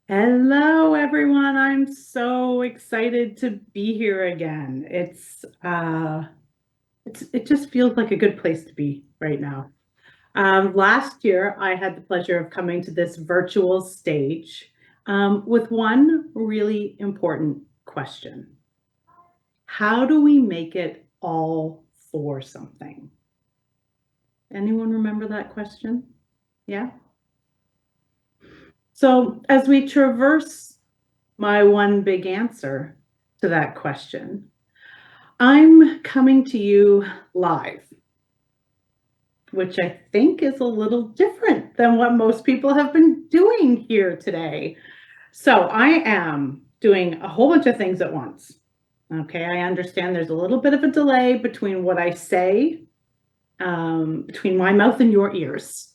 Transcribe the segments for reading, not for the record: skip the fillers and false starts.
Hello, everyone. I'm so excited to be here again. It just feels like a good place to be right now. Last year, I had the pleasure of coming to this virtual stage with one really important question. How do we make it all for something? Anyone remember that question? Yeah. So as we traverse my one big answer to that question, I'm coming to you live, which I think is a little different than what most people have been doing here today. So I am doing a whole bunch of things at once. Okay, I understand there's a little bit of a delay between what I say, between my mouth and your ears.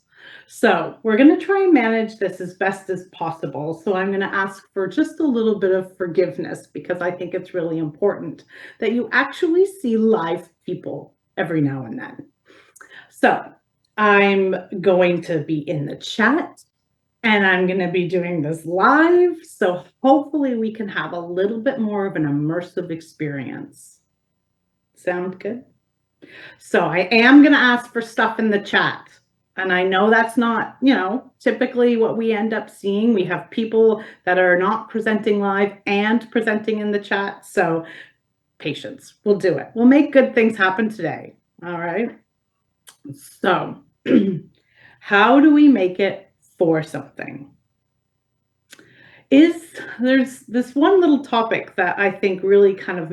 So we're going to try and manage this as best as possible. So I'm going to ask for just a little bit of forgiveness because I think it's really important that you actually see live people every now and then. So I'm going to be in the chat and I'm going to be doing this live. So hopefully we can have a little bit more of an immersive experience. Sound good? So I am going to ask for stuff in the chat. And I know that's not, typically what we end up seeing. We have people that are not presenting live and presenting in the chat. So patience, we'll do it. We'll make good things happen today. All right. So how do we make it for something? There's this one little topic that I think really kind of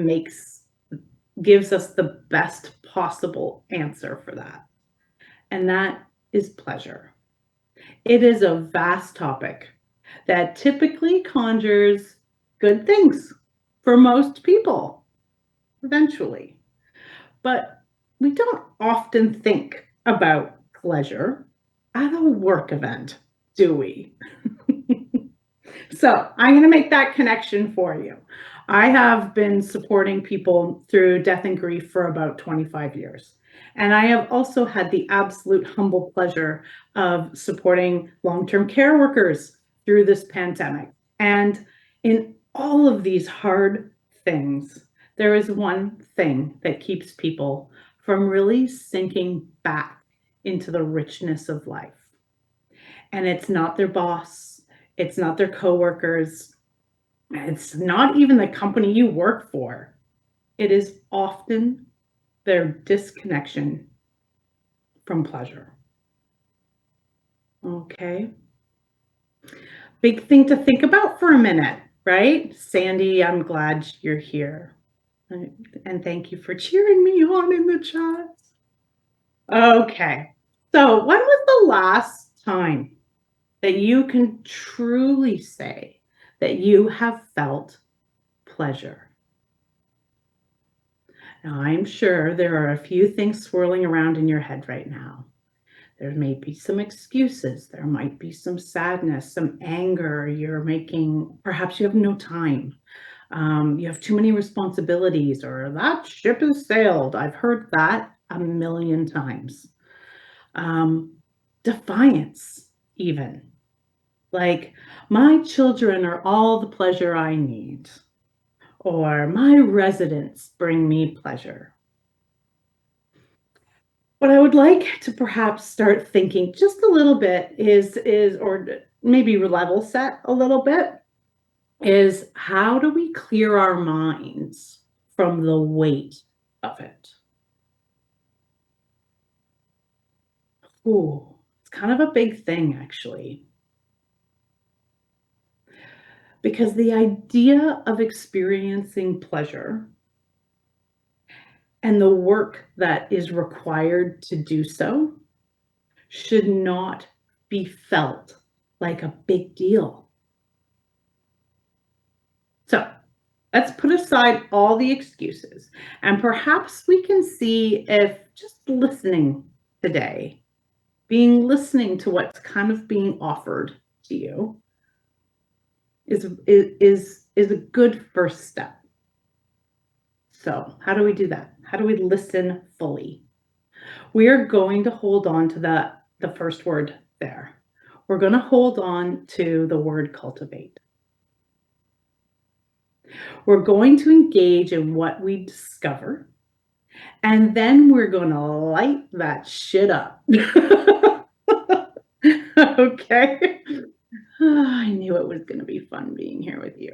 gives us the best possible answer for that. And that is pleasure. It is a vast topic that typically conjures good things for most people, eventually. But we don't often think about pleasure at a work event, do we? So I'm going to make that connection for you. I have been supporting people through death and grief for about 25 years. And I have also had the absolute humble pleasure of supporting long-term care workers through this pandemic. And in all of these hard things, there is one thing that keeps people from really sinking back into the richness of life. And it's not their boss, it's not their coworkers, it's not even the company you work for. It is often their disconnection from pleasure. Okay. Big thing to think about for a minute, right? Sandy, I'm glad you're here. And thank you for cheering me on in the chat. Okay. So, when was the last time that you can truly say that you have felt pleasure? Now, I'm sure there are a few things swirling around in your head right now. There may be some excuses. There might be some sadness, some anger. Perhaps you have no time. You have too many responsibilities, or that ship has sailed. I've heard that a million times. Defiance, even. Like, my children are all the pleasure I need, or my residents bring me pleasure. What I would like to perhaps start thinking just a little bit or maybe level set a little bit, is how do we clear our minds from the weight of it? Ooh, it's kind of a big thing, actually. Because the idea of experiencing pleasure and the work that is required to do so should not be felt like a big deal. So let's put aside all the excuses and perhaps we can see if just listening today, listening to what's kind of being offered to you is a good first step. So how do we do that? How do we listen fully? We are going to hold on to the first word there. We're going to hold on to the word cultivate. We're going to engage in what we discover, and then we're going to light that shit up. Okay. I knew it was going to be fun being here with you.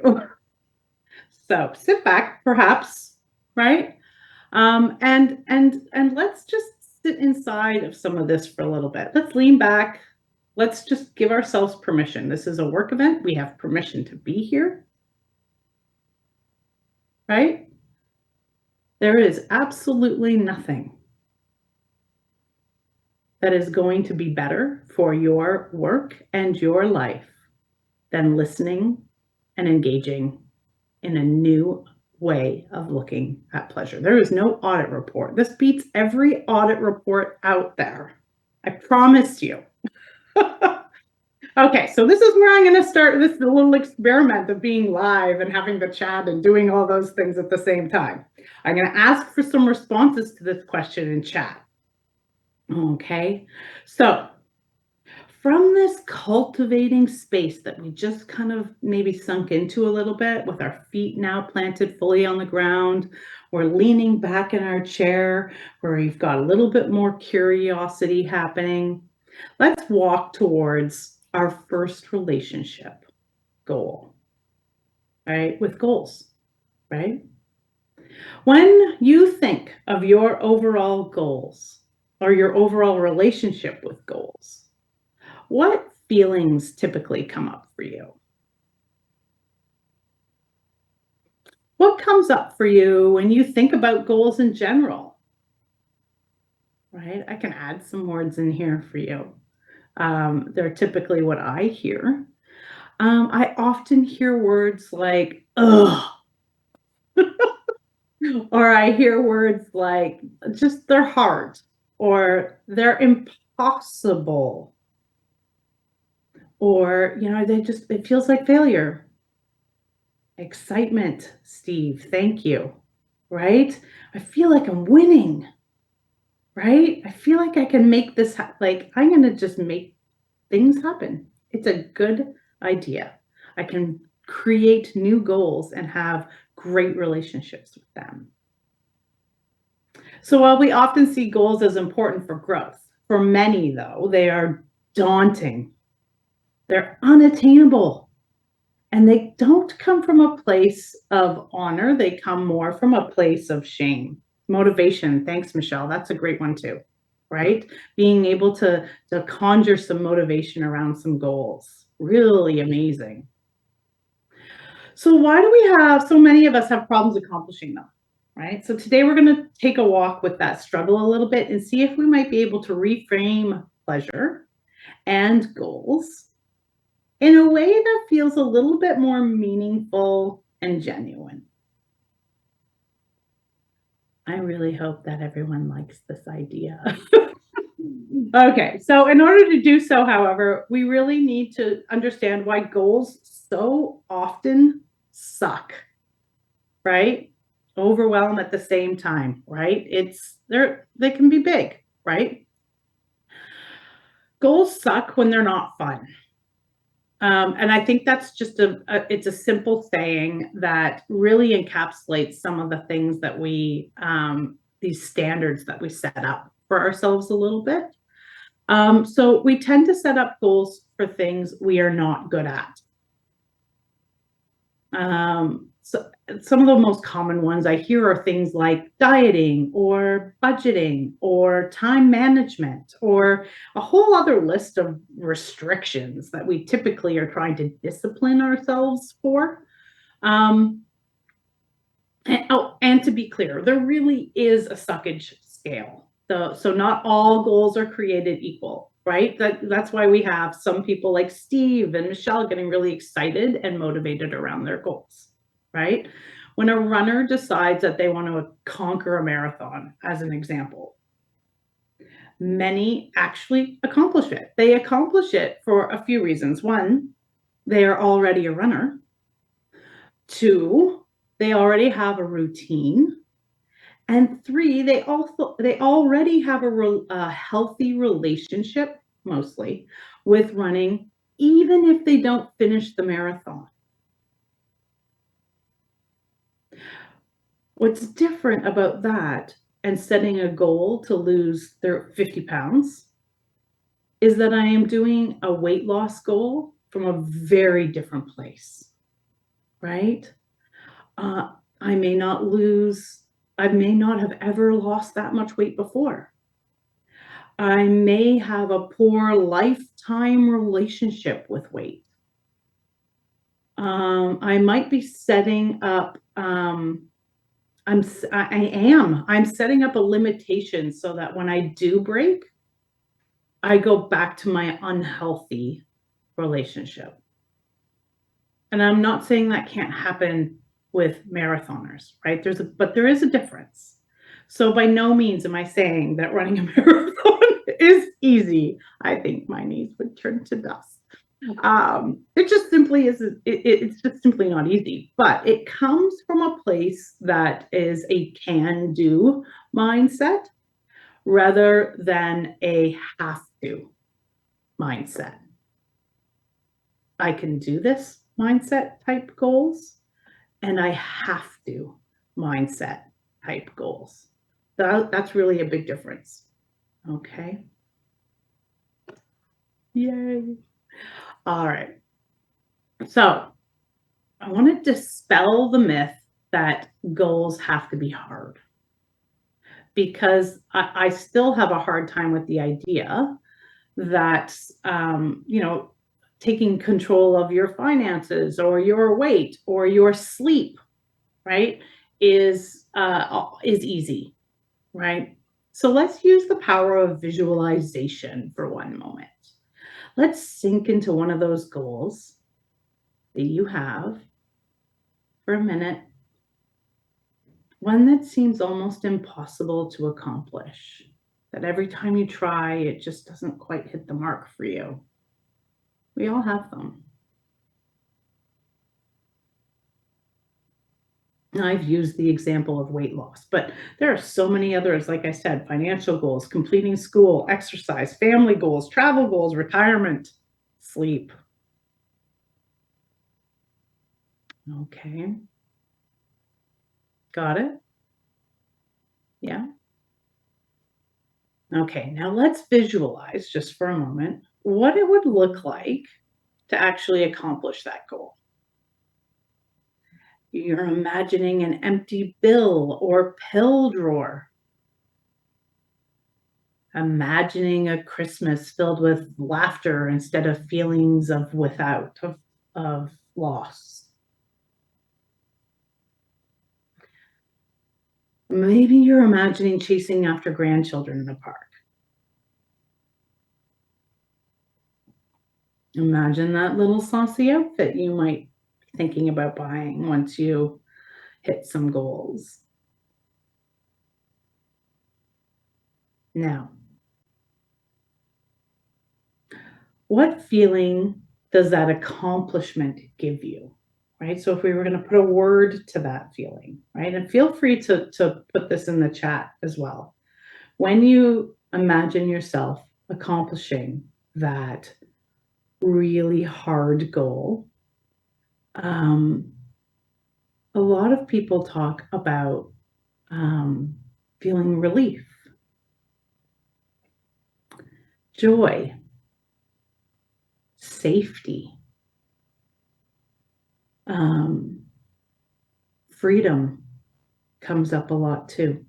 So sit back, perhaps, right? And let's just sit inside of some of this for a little bit. Let's lean back. Let's just give ourselves permission. This is a work event. We have permission to be here, right? There is absolutely nothing that is going to be better for your work and your life than listening and engaging in a new way of looking at pleasure. There is no audit report. This beats every audit report out there. I promise you. Okay, so this is where I'm going to start this little experiment of being live and having the chat and doing all those things at the same time. I'm going to ask for some responses to this question in chat. Okay, so from this cultivating space that we just kind of maybe sunk into a little bit with our feet now planted fully on the ground, we're leaning back in our chair where we've got a little bit more curiosity happening. Let's walk towards our first relationship goal, right? With goals, right? When you think of your overall goals or your overall relationship with goals, what feelings typically come up for you? What comes up for you when you think about goals in general? Right? I can add some words in here for you. They're typically what I hear. I often hear words like, ugh, or I hear words like, just they're hard, or they're impossible, or, it feels like failure. Excitement, Steve, thank you, right? I feel like I'm winning, right? I feel like I can make this, like, I'm going to just make things happen. It's a good idea. I can create new goals and have great relationships with them. So while we often see goals as important for growth, for many, though, they are daunting. They're unattainable. And they don't come from a place of honor. They come more from a place of shame. Motivation. Thanks, Michelle. That's a great one too, right? Being able to conjure some motivation around some goals. Really amazing. So why do we have, so many of us have problems accomplishing them, right? So today we're going to take a walk with that struggle a little bit and see if we might be able to reframe pleasure and goals in a way that feels a little bit more meaningful and genuine. I really hope that everyone likes this idea. Okay, so in order to do so, however, we really need to understand why goals so often suck, right? Overwhelm at the same time, right? They can be big, right? Goals suck when they're not fun. And I think that's just it's a simple saying that really encapsulates some of the things that these standards that we set up for ourselves a little bit. So we tend to set up goals for things we are not good at. So some of the most common ones I hear are things like dieting or budgeting or time management or a whole other list of restrictions that we typically are trying to discipline ourselves for. And to be clear, there really is a suckage scale. So not all goals are created equal, right? That's why we have some people like Steve and Michelle getting really excited and motivated around their goals, right? When a runner decides that they want to conquer a marathon, as an example, many actually accomplish it. They accomplish it for a few reasons. One, they are already a runner. Two, they already have a routine. And three, they already have a healthy relationship, mostly, with running, even if they don't finish the marathon. What's different about that and setting a goal to lose their 50 pounds is that I am doing a weight loss goal from a very different place, right? I may not lose, I may not have ever lost that much weight before. I may have a poor lifetime relationship with weight. I might be setting up, I'm setting up a limitation so that when I do break, I go back to my unhealthy relationship. And I'm not saying that can't happen with marathoners, right? But there is a difference. So by no means am I saying that running a marathon is easy. I think my knees would turn to dust. It just simply isn't. It's just simply not easy. But it comes from a place that is a can-do mindset rather than a have-to mindset. I can do this mindset type goals, and I have to mindset type goals. That's really a big difference. Okay. Yay. All right. So I want to dispel the myth that goals have to be hard, because I still have a hard time with the idea that, taking control of your finances or your weight or your sleep, right, is easy, right? So let's use the power of visualization for one moment. Let's sink into one of those goals that you have for a minute, one that seems almost impossible to accomplish, that every time you try, it just doesn't quite hit the mark for you. We all have them. I've used the example of weight loss, but there are so many others. Like I said, financial goals, completing school, exercise, family goals, travel goals, retirement, sleep. Okay. Got it? Yeah. Okay, now let's visualize just for a moment what it would look like to actually accomplish that goal. You're imagining an empty bill or pill drawer. Imagining a Christmas filled with laughter instead of feelings of loss. Maybe you're imagining chasing after grandchildren in the park. Imagine that little saucy outfit you might be thinking about buying once you hit some goals. Now, what feeling does that accomplishment give you? Right? So if we were going to put a word to that feeling, right? And feel free to put this in the chat as well. When you imagine yourself accomplishing that really hard goal, a lot of people talk about feeling relief, joy, safety, freedom comes up a lot too.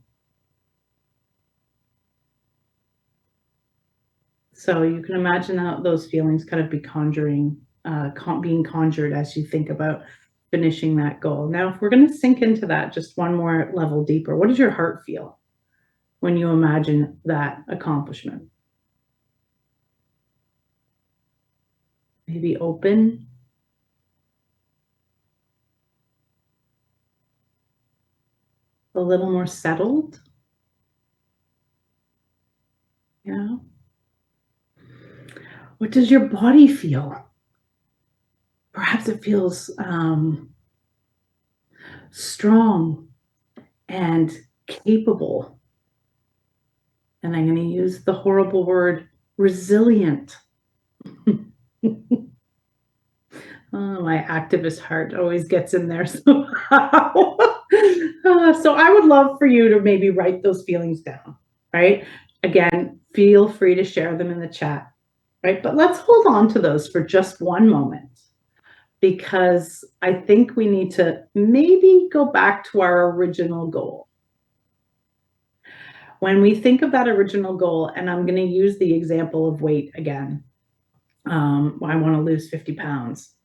So you can imagine how those feelings kind of be being conjured as you think about finishing that goal. Now, if we're going to sink into that just one more level deeper, what does your heart feel when you imagine that accomplishment? Maybe open, a little more settled. Yeah. What does your body feel? Perhaps it feels strong and capable. And I'm going to use the horrible word resilient. Oh, my activist heart always gets in there somehow. So I would love for you to maybe write those feelings down, right? Again, feel free to share them in the chat, right? But let's hold on to those for just one moment, because I think we need to maybe go back to our original goal. When we think of that original goal, and I'm going to use the example of weight again, I want to lose 50 pounds.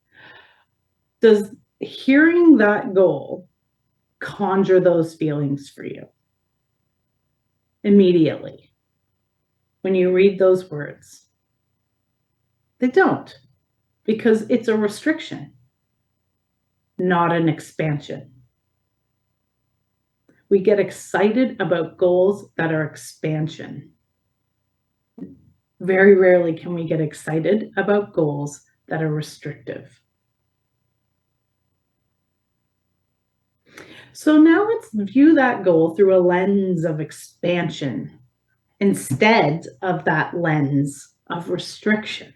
Does hearing that goal conjure those feelings for you immediately when you read those words? They don't, because it's a restriction, not an expansion. We get excited about goals that are expansion. Very rarely can we get excited about goals that are restrictive. So now let's view that goal through a lens of expansion instead of that lens of restriction.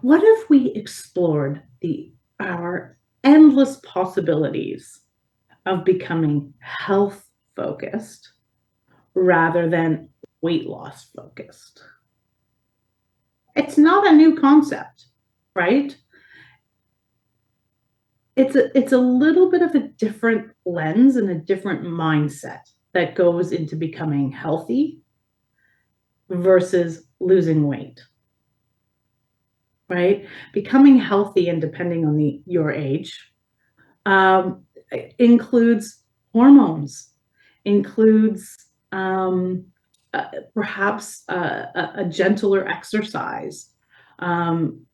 What if we explored our endless possibilities of becoming health focused rather than weight loss focused? It's not a new concept, right? It's a little bit of a different lens and a different mindset that goes into becoming healthy versus losing weight, right? Becoming healthy, and depending on your age, includes hormones, includes perhaps a gentler exercise,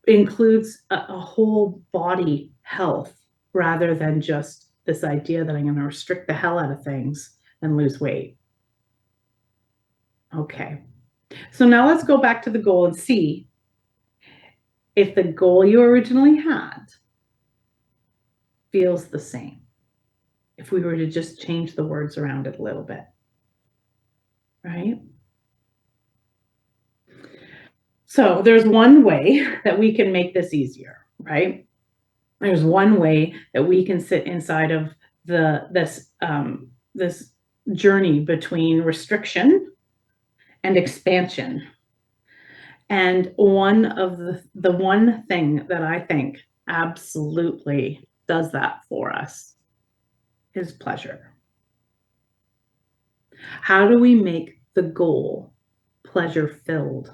includes a whole body health, rather than just this idea that I'm going to restrict the hell out of things and lose weight. Okay, so now let's go back to the goal and see if the goal you originally had feels the same, if we were to just change the words around it a little bit, right? So there's one way that we can make this easier, right? There's one way that we can sit inside of this journey between restriction and expansion. And one of the one thing that I think absolutely does that for us is pleasure. How do we make the goal pleasure filled?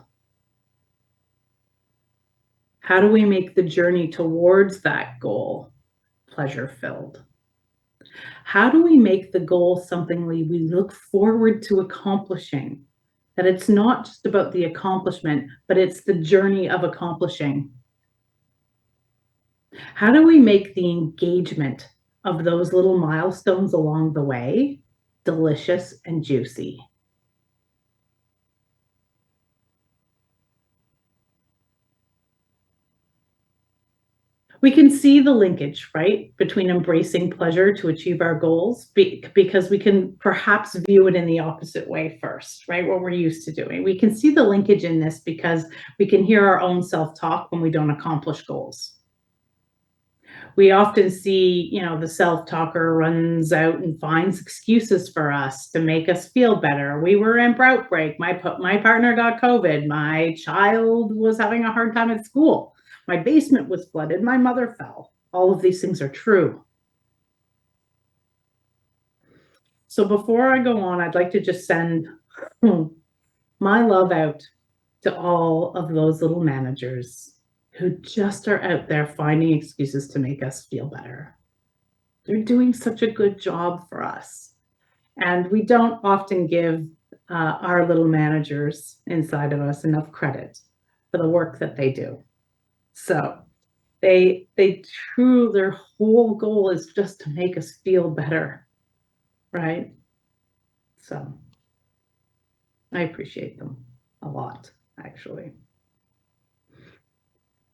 How do we make the journey towards that goal pleasure filled? How do we make the goal something we look forward to accomplishing? That it's not just about the accomplishment, but it's the journey of accomplishing. How do we make the engagement of those little milestones along the way delicious and juicy? We can see the linkage, right, between embracing pleasure to achieve our goals, because we can perhaps view it in the opposite way first, right, what we're used to doing. We can see the linkage in this because we can hear our own self-talk when we don't accomplish goals. We often see, the self-talker runs out and finds excuses for us to make us feel better. We were in outbreak. My partner got COVID. My child was having a hard time at school. My basement was flooded. My mother fell. All of these things are true. So before I go on, I'd like to just send my love out to all of those little managers who just are out there finding excuses to make us feel better. They're doing such a good job for us. And we don't often give our little managers inside of us enough credit for the work that they do. So their whole goal is just to make us feel better, right? So I appreciate them a lot, actually.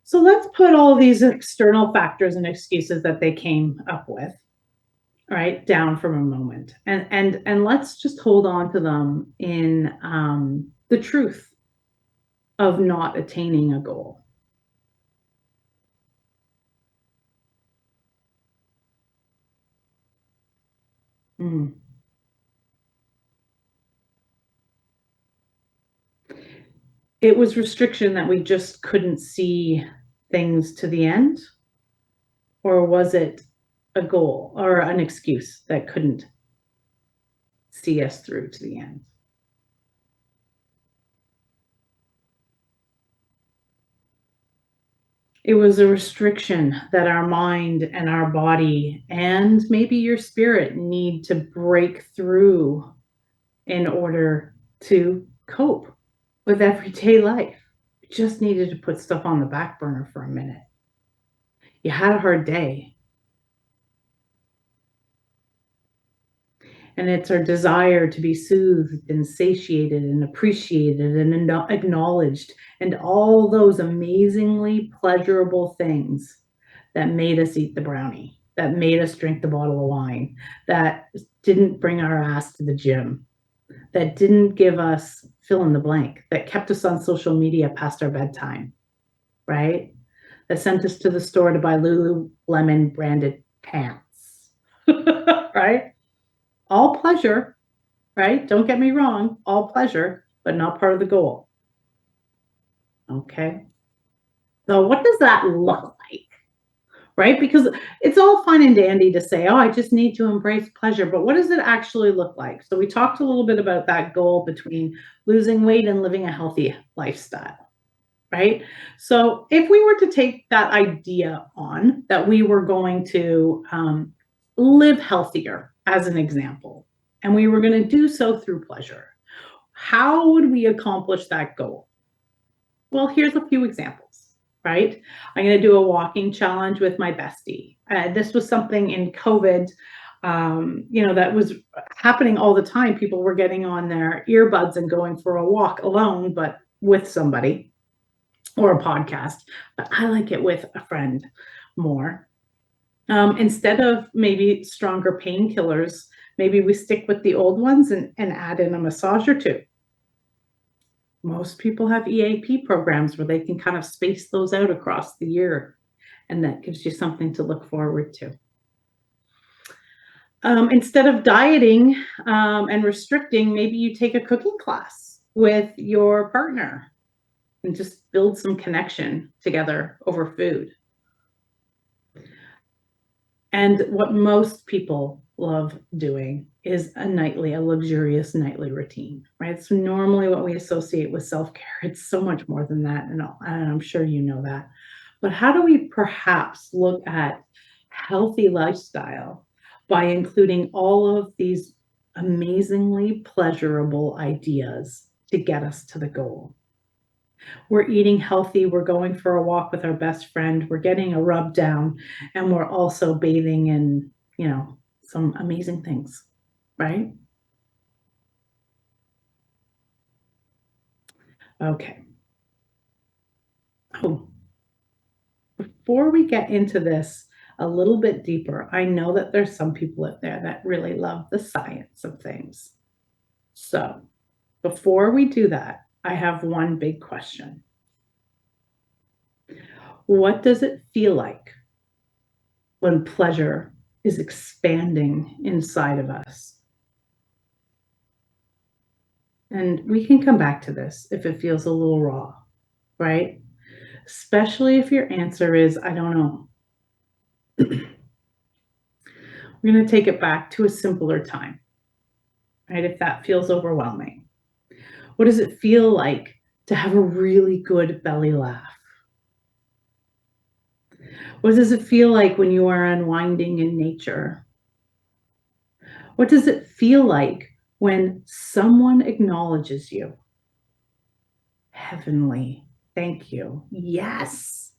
So let's put all these external factors and excuses that they came up with, right, down for a moment, and let's just hold on to them in the truth of not attaining a goal. Mm. It was restriction that we just couldn't see things to the end, or was it a goal or an excuse that couldn't see us through to the end? It was a restriction that our mind and our body and maybe your spirit need to break through in order to cope with everyday life. You just needed to put stuff on the back burner for a minute. You had a hard day. And it's our desire to be soothed and satiated and appreciated and acknowledged, and all those amazingly pleasurable things that made us eat the brownie, that made us drink the bottle of wine, that didn't bring our ass to the gym, that didn't give us fill in the blank, that kept us on social media past our bedtime, right? That sent us to the store to buy Lululemon branded pants, right? All pleasure, right? Don't get me wrong, all pleasure, but not part of the goal. Okay. So, what does that look like? Right? Because it's all fine and dandy to say, oh, I just need to embrace pleasure, but what does it actually look like? So, we talked a little bit about that goal between losing weight and living a healthy lifestyle, right? So, if we were to take that idea on that we were going to live healthier, as an example, and we were going to do so through pleasure, how would we accomplish that goal? Well, here's a few examples, right? I'm going to do a walking challenge with my bestie. This was something in COVID, that was happening all the time. People were getting on their earbuds and going for a walk alone, but with somebody, or a podcast. But I like it with a friend more. Instead of maybe stronger painkillers, maybe we stick with the old ones and add in a massage or two. Most people have EAP programs where they can kind of space those out across the year, and that gives you something to look forward to. Instead of dieting and restricting, maybe you take a cooking class with your partner and just build some connection together over food. And what most people love doing is a luxurious nightly routine, right? So normally what we associate with self-care, it's so much more than that, and I'm sure you know that. But how do we perhaps look at healthy lifestyle by including all of these amazingly pleasurable ideas to get us to the goal? We're eating healthy, we're going for a walk with our best friend, we're getting a rub down, and we're also bathing in, some amazing things, right? Okay. Oh, before we get into this a little bit deeper, I know that there's some people out there that really love the science of things. So, before we do that, I have one big question. What does it feel like when pleasure is expanding inside of us? And we can come back to this if it feels a little raw, right? Especially if your answer is, I don't know. We're going to take it back to a simpler time, right? If that feels overwhelming. What does it feel like to have a really good belly laugh? What does it feel like when you are unwinding in nature? What does it feel like when someone acknowledges you? Heavenly, thank you. Yes.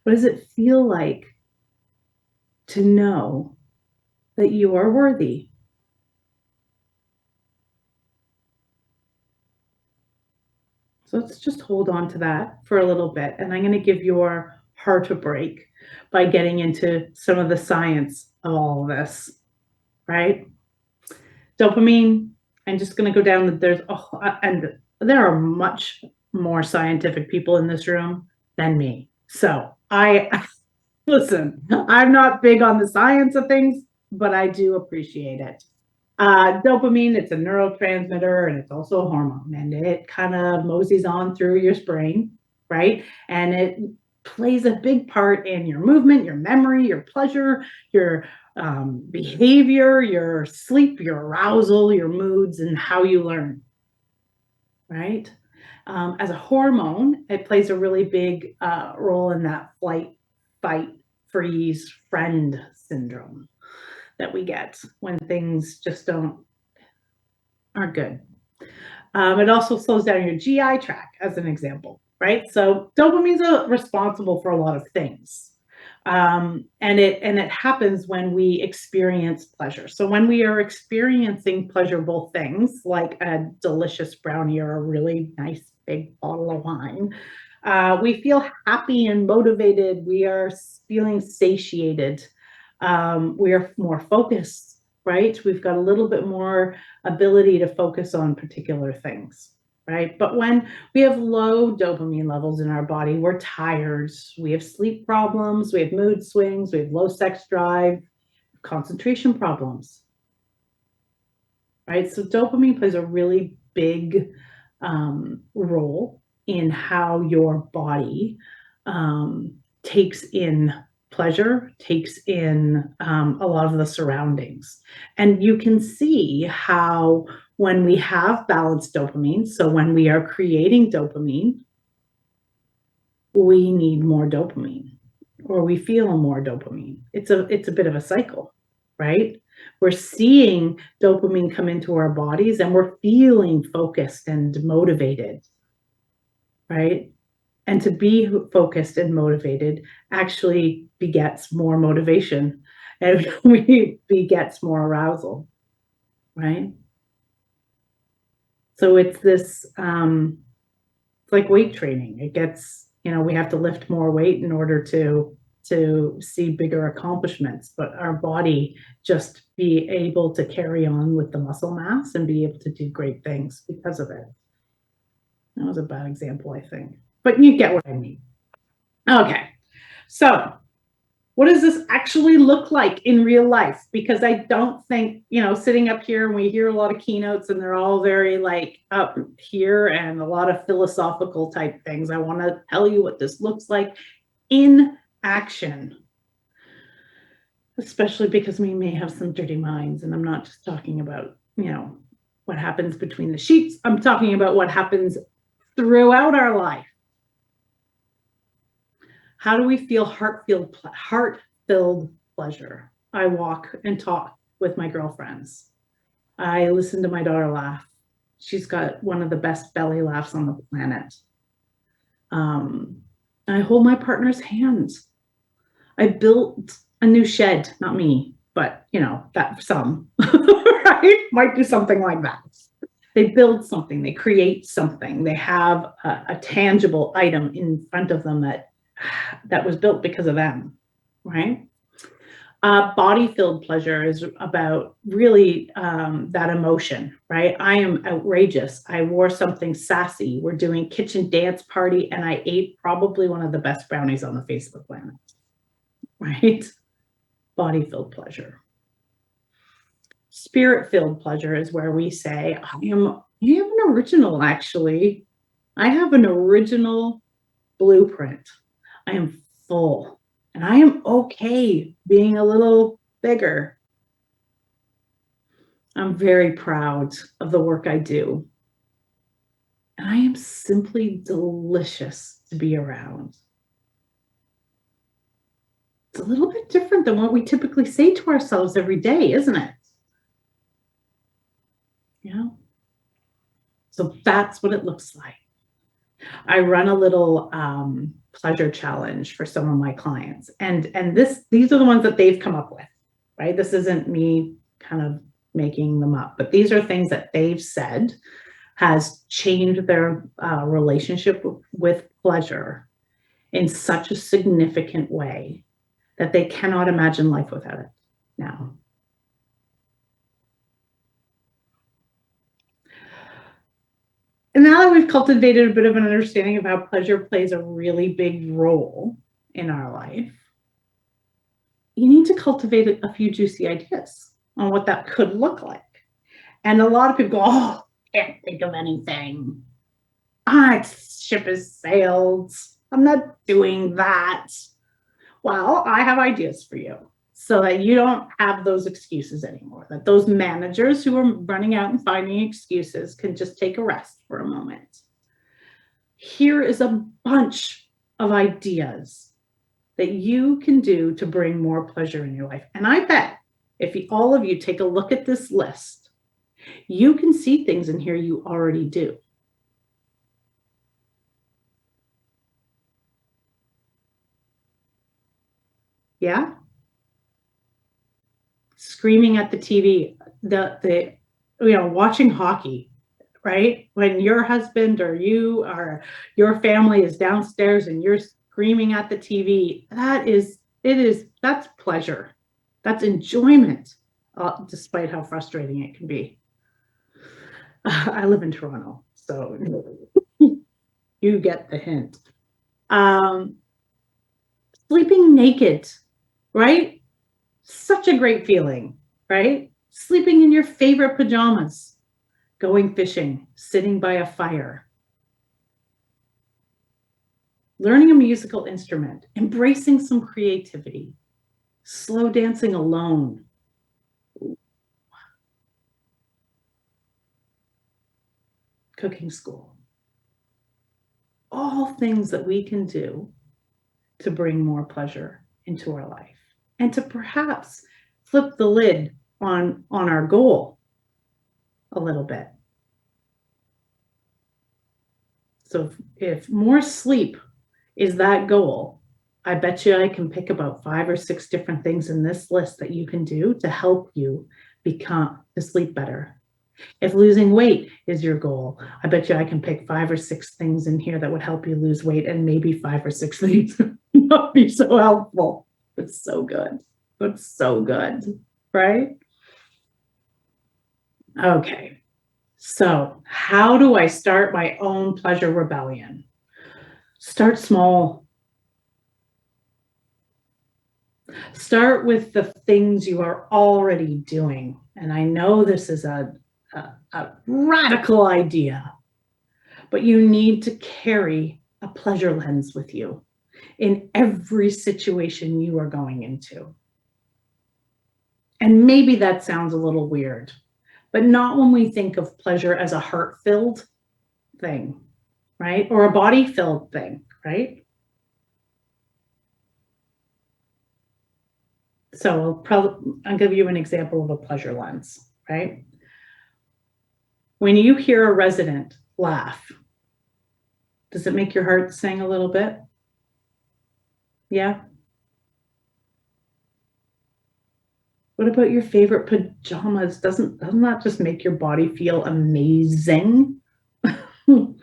What does it feel like to know that you are worthy? So let's just hold on to that for a little bit. And I'm going to give your heart a break by getting into some of the science of all of this, right? Dopamine, I'm just going to go down and there are much more scientific people in this room than me. So listen, I'm not big on the science of things, but I do appreciate it. Dopamine, it's a neurotransmitter and it's also a hormone, and it kind of moseys on through your brain, right? And it plays a big part in your movement, your memory, your pleasure, your behavior, your sleep, your arousal, your moods, and how you learn, right? As a hormone, it plays a really big role in that flight, fight, freeze, friend syndrome that we get when things just aren't good. It also slows down your GI tract, as an example, right? So dopamine's responsible for a lot of things. And it happens when we experience pleasure. So when we are experiencing pleasurable things like a delicious brownie or a really nice big bottle of wine, we feel happy and motivated. We are feeling satiated. We are more focused, right? We've got a little bit more ability to focus on particular things, right? But when we have low dopamine levels in our body, we're tired, we have sleep problems, we have mood swings, we have low sex drive, concentration problems, right? So dopamine plays a really big role in how your body takes in pleasure, takes in a lot of the surroundings. And you can see how when we have balanced dopamine, so when we are creating dopamine, we need more dopamine or we feel more dopamine. It's a bit of a cycle, right? We're seeing dopamine come into our bodies and we're feeling focused and motivated, right? And to be focused and motivated actually begets more motivation and begets more arousal, right? So it's this, it's like weight training. It gets, we have to lift more weight in order to see bigger accomplishments, but our body just be able to carry on with the muscle mass and be able to do great things because of it. That was a bad example, I think, but you get what I mean. Okay, so what does this actually look like in real life? Because I don't think, sitting up here and we hear a lot of keynotes and they're all very like up here and a lot of philosophical type things. I want to tell you what this looks like in action, especially because we may have some dirty minds. And I'm not just talking about, what happens between the sheets. I'm talking about what happens throughout our life. How do we feel heart-filled pleasure? I walk and talk with my girlfriends. I listen to my daughter laugh. She's got one of the best belly laughs on the planet. I hold my partner's hands. I built a new shed, not me, but that some, right? Might do something like that. They build something, they create something, they have a tangible item in front of them that was built because of them, right? Body-filled pleasure is about really that emotion, right? I am outrageous. I wore something sassy. We're doing kitchen dance party, and I ate probably one of the best brownies on the face of the planet, right? Body-filled pleasure. Spirit-filled pleasure is where we say, I am an original, actually. I have an original blueprint. I am full and I am okay being a little bigger. I'm very proud of the work I do. And I am simply delicious to be around. It's a little bit different than what we typically say to ourselves every day, isn't it? So that's what it looks like. I run a little pleasure challenge for some of my clients, and these are the ones that they've come up with, right? This isn't me kind of making them up, but these are things that they've said has changed their relationship with pleasure in such a significant way that they cannot imagine life without it now. And now that we've cultivated a bit of an understanding of how pleasure plays a really big role in our life, you need to cultivate a few juicy ideas on what that could look like, And a lot of people go, oh, can't think of anything. Ah, ship has sailed. I'm not doing that. Well, I have ideas for you so that you don't have those excuses anymore, that those managers who are running out and finding excuses can just take a rest for a moment. Here is a bunch of ideas that you can do to bring more pleasure in your life. And I bet if all of you take a look at this list, you can see things in here you already do. Yeah? Screaming at the TV, watching hockey, right? When your husband or you or your family is downstairs and you're screaming at the TV, that's pleasure. That's enjoyment, despite how frustrating it can be. I live in Toronto, so you get the hint. Sleeping naked, right? Such a great feeling, right? Sleeping in your favorite pajamas, going fishing, sitting by a fire, learning a musical instrument, embracing some creativity, slow dancing alone, cooking school. All things that we can do to bring more pleasure into our life and to perhaps flip the lid on our goal a little bit. So if more sleep is that goal, I bet you I can pick about 5 or 6 different things in this list that you can do to help you to sleep better. If losing weight is your goal, I bet you I can pick 5 or 6 things in here that would help you lose weight, and maybe 5 or 6 things would not be so helpful. It's so good. It's so good, right? Okay. So how do I start my own pleasure rebellion? Start small. Start with the things you are already doing. And I know this is a radical idea, but you need to carry a pleasure lens with you in every situation you are going into. And maybe that sounds a little weird, but not when we think of pleasure as a heart-filled thing, right? Or a body-filled thing, right? So I'll give you an example of a pleasure lens, right? When you hear a resident laugh, does it make your heart sing a little bit? Yeah. What about your favorite pajamas? Doesn't that just make your body feel amazing? What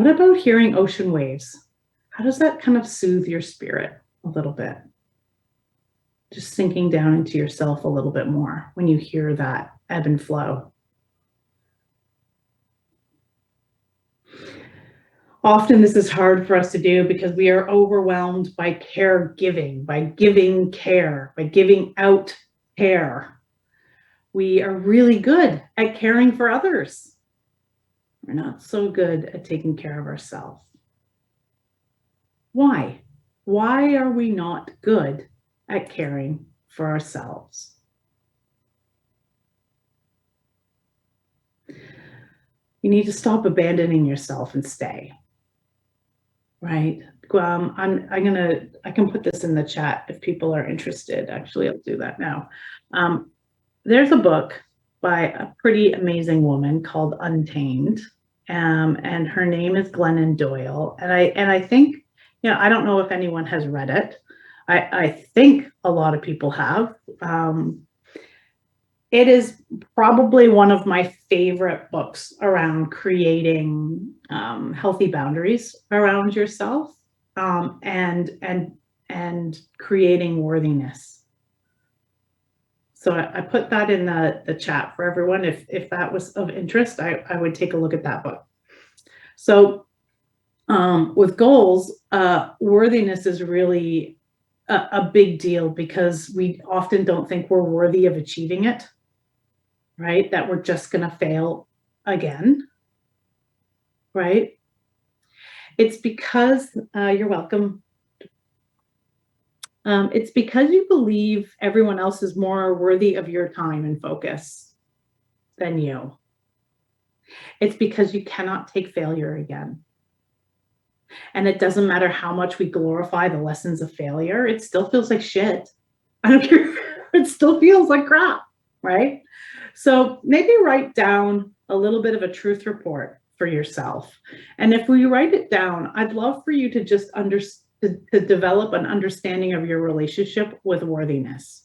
about hearing ocean waves? How does that kind of soothe your spirit a little bit? Just sinking down into yourself a little bit more when you hear that ebb and flow. Often this is hard for us to do because we are overwhelmed by caregiving, by giving care, by giving out care. We are really good at caring for others. We're not so good at taking care of ourselves. Why? Why are we not good at caring for ourselves? You need to stop abandoning yourself and stay. Right? I can put this in the chat if people are interested. Actually, I'll do that now. There's a book by a pretty amazing woman called Untamed, and her name is Glennon Doyle. And I think, I don't know if anyone has read it. I think a lot of people have. It is probably one of my favorite books around creating healthy boundaries around yourself, and creating worthiness. So I put that in the chat for everyone. If that was of interest, I would take a look at that book. So with goals, worthiness is really a big deal because we often don't think we're worthy of achieving it. right? That we're just going to fail again, right? It's because, you're welcome. It's because you believe everyone else is more worthy of your time and focus than you. It's because you cannot take failure again. And it doesn't matter how much we glorify the lessons of failure, it still feels like shit. I don't care. It still feels like crap, right? So maybe write down a little bit of a truth report for yourself. And if we write it down, I'd love for you to just to develop an understanding of your relationship with worthiness.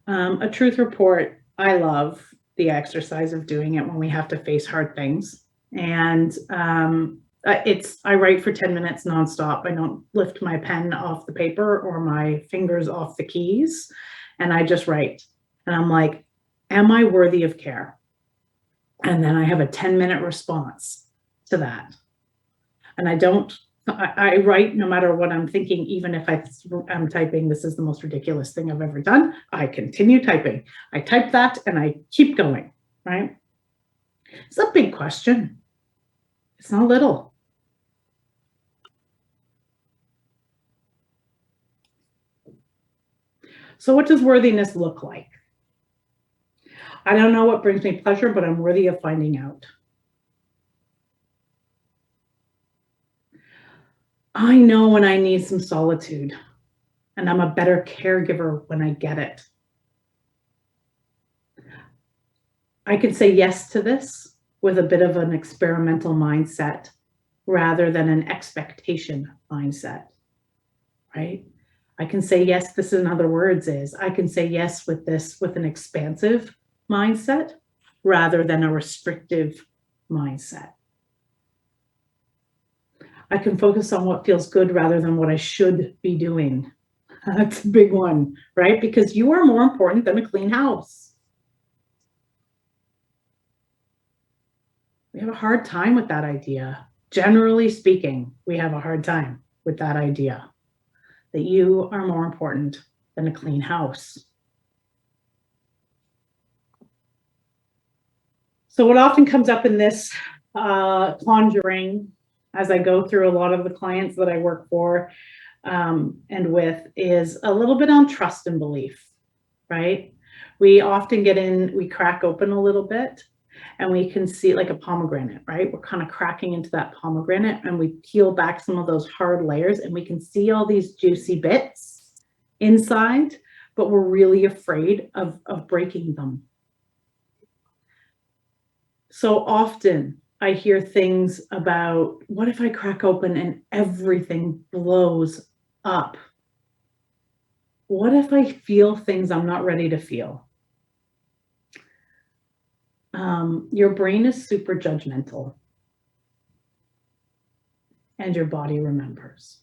A truth report, I love the exercise of doing it when we have to face hard things. And I write for 10 minutes nonstop. I don't lift my pen off the paper or my fingers off the keys. And I just write. And I'm like, am I worthy of care? And then I have a 10-minute response to that. And I write no matter what I'm thinking, even if I'm typing, this is the most ridiculous thing I've ever done. I continue typing. I type that and I keep going, right? It's a big question. It's not little. So what does worthiness look like? I don't know what brings me pleasure, but I'm worthy of finding out. I know when I need some solitude, and I'm a better caregiver when I get it. I can say yes to this with a bit of an experimental mindset rather than an expectation mindset, right? I can say yes, this in other words is, I can say yes with this with an expansive mindset rather than a restrictive mindset. I can focus on what feels good rather than what I should be doing. That's a big one, right? Because you are more important than a clean house. We have a hard time with that idea. Generally speaking, we have a hard time with that idea that you are more important than a clean house. So what often comes up in this conjuring as I go through a lot of the clients that I work for and with is a little bit on trust and belief, right? We often we crack open a little bit and we can see like a pomegranate, right? We're kind of cracking into that pomegranate and we peel back some of those hard layers and we can see all these juicy bits inside, but we're really afraid of breaking them. So often I hear things about, what if I crack open and everything blows up? What if I feel things I'm not ready to feel? Your brain is super judgmental and your body remembers.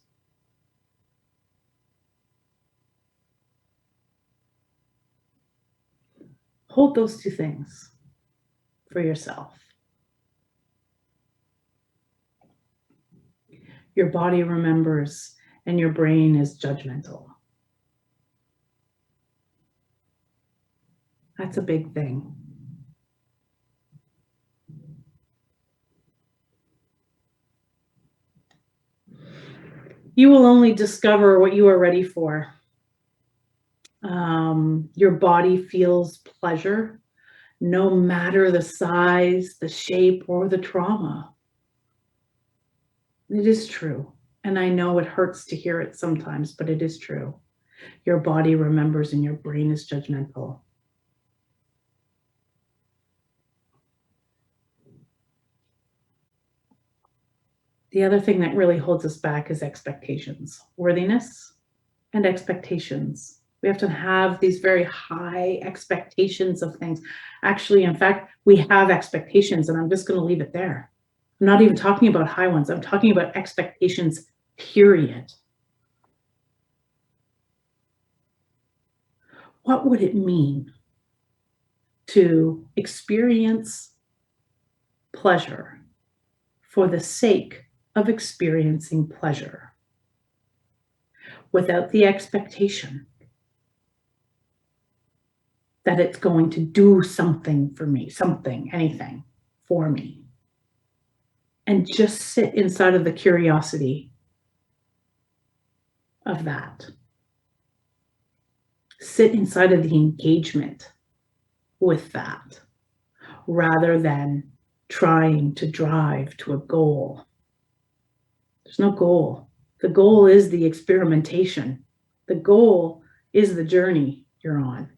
Hold those two things for yourself. Your body remembers and your brain is judgmental. That's a big thing. You will only discover what you are ready for. Your body feels pleasure, no matter the size, the shape, or the trauma. It is true. And I know it hurts to hear it sometimes, but it is true. Your body remembers and your brain is judgmental. The other thing that really holds us back is expectations, worthiness and expectations. We have to have these very high expectations of things. Actually, in fact, we have expectations, and I'm just going to leave it there. I'm not even talking about high ones. I'm talking about expectations, period. What would it mean to experience pleasure for the sake of experiencing pleasure without the expectation that it's going to do something for me, anything for me. And just sit inside of the curiosity of that. Sit inside of the engagement with that, rather than trying to drive to a goal. There's no goal. The goal is the experimentation. The goal is the journey you're on.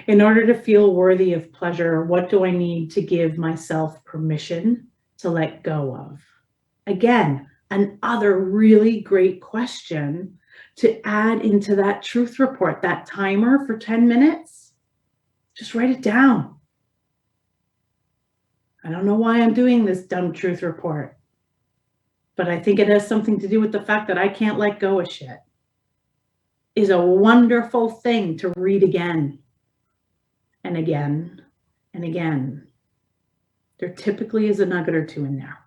In order to feel worthy of pleasure, what do I need to give myself permission to let go of? Again, another really great question to add into that truth report, that timer for 10 minutes. Just write it down. I don't know why I'm doing this dumb truth report, but I think it has something to do with the fact that I can't let go of shit. Is a wonderful thing to read again and again and again. There typically is a nugget or two in there.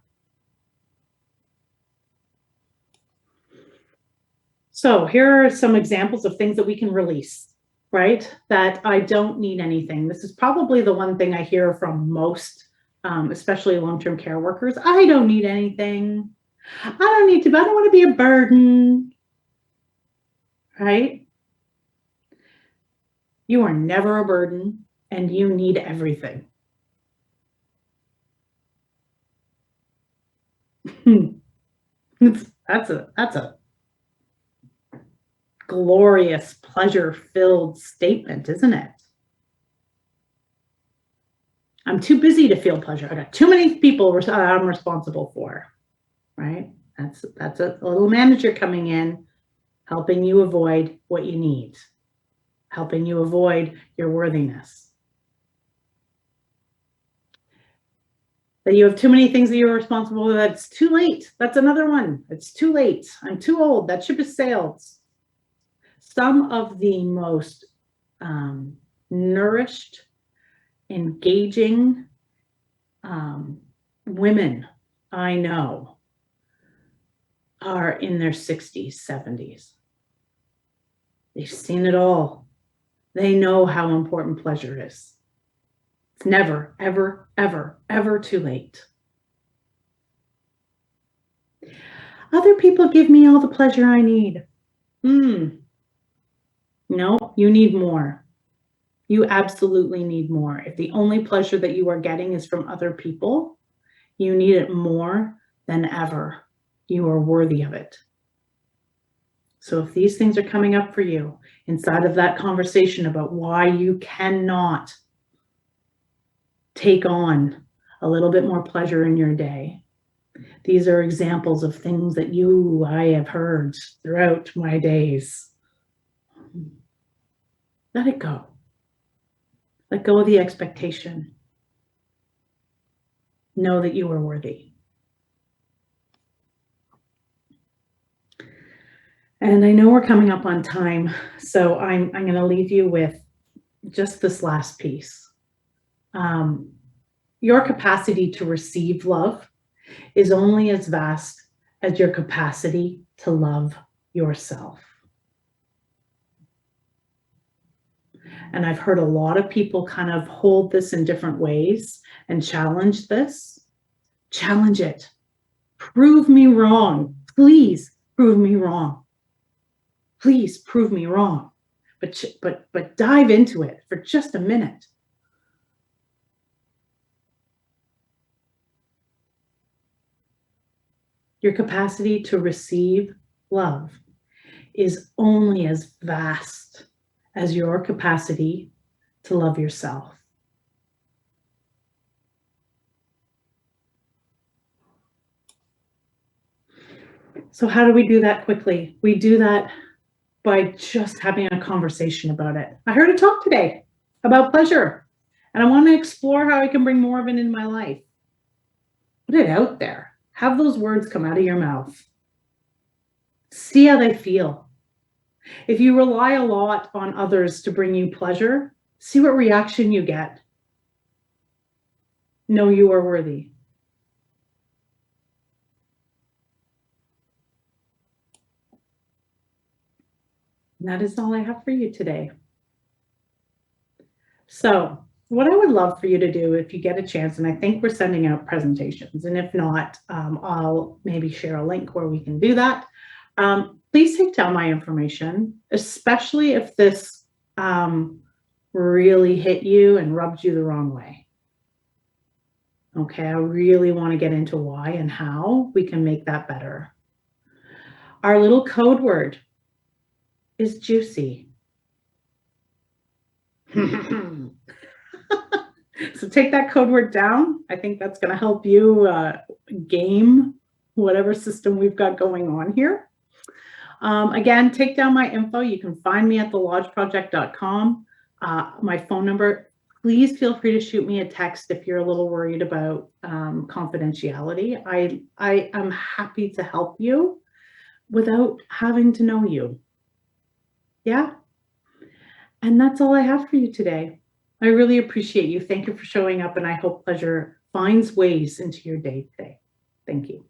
So here are some examples of things that we can release, right? That I don't need anything. This is probably the one thing I hear from most, especially long-term care workers. I don't need anything. I don't want to be a burden, right? You are never a burden, and you need everything. That's a glorious, pleasure-filled statement, isn't it? I'm too busy to feel pleasure. I got too many people I'm responsible for, right? That's a little manager coming in, helping you avoid what you need, helping you avoid your worthiness. That you have too many things that you're responsible for, that's too late. That's another one. It's too late. I'm too old. That ship has sailed. Some of the most nourished, engaging women I know are in their 60s, 70s. They've seen it all. They know how important pleasure is. It's never, ever, ever, ever too late. Other people give me all the pleasure I need. No, you need more. You absolutely need more. If the only pleasure that you are getting is from other people, you need it more than ever. You are worthy of it. So if these things are coming up for you inside of that conversation about why you cannot take on a little bit more pleasure in your day, these are examples of things that I have heard throughout my days. Let it go. Let go of the expectation. Know that you are worthy. And I know we're coming up on time, so I'm going to leave you with just this last piece. Your capacity to receive love is only as vast as your capacity to love yourself. And I've heard a lot of people kind of hold this in different ways and challenge this. Challenge it. Prove me wrong. Please prove me wrong. Please prove me wrong. But dive into it for just a minute. Your capacity to receive love is only as vast as your capacity to love yourself. So how do we do that quickly? We do that by just having a conversation about it. I heard a talk today about pleasure, and I want to explore how I can bring more of it in my life. Put it out there. Have those words come out of your mouth. See how they feel. If you rely a lot on others to bring you pleasure, see what reaction you get. Know you are worthy. And that is all I have for you today. So, what I would love for you to do if you get a chance, and I think we're sending out presentations, and if not, I'll maybe share a link where we can do that. Please take down my information, especially if this really hit you and rubbed you the wrong way. Okay, I really want to get into why and how we can make that better. Our little code word is juicy. So take that code word down. I think that's going to help you game whatever system we've got going on here. Again, take down my info. You can find me at thelodgeproject.com. My phone number. Please feel free to shoot me a text if you're a little worried about confidentiality. I am happy to help you without having to know you. Yeah. And that's all I have for you today. I really appreciate you. Thank you for showing up, and I hope pleasure finds ways into your day today. Thank you.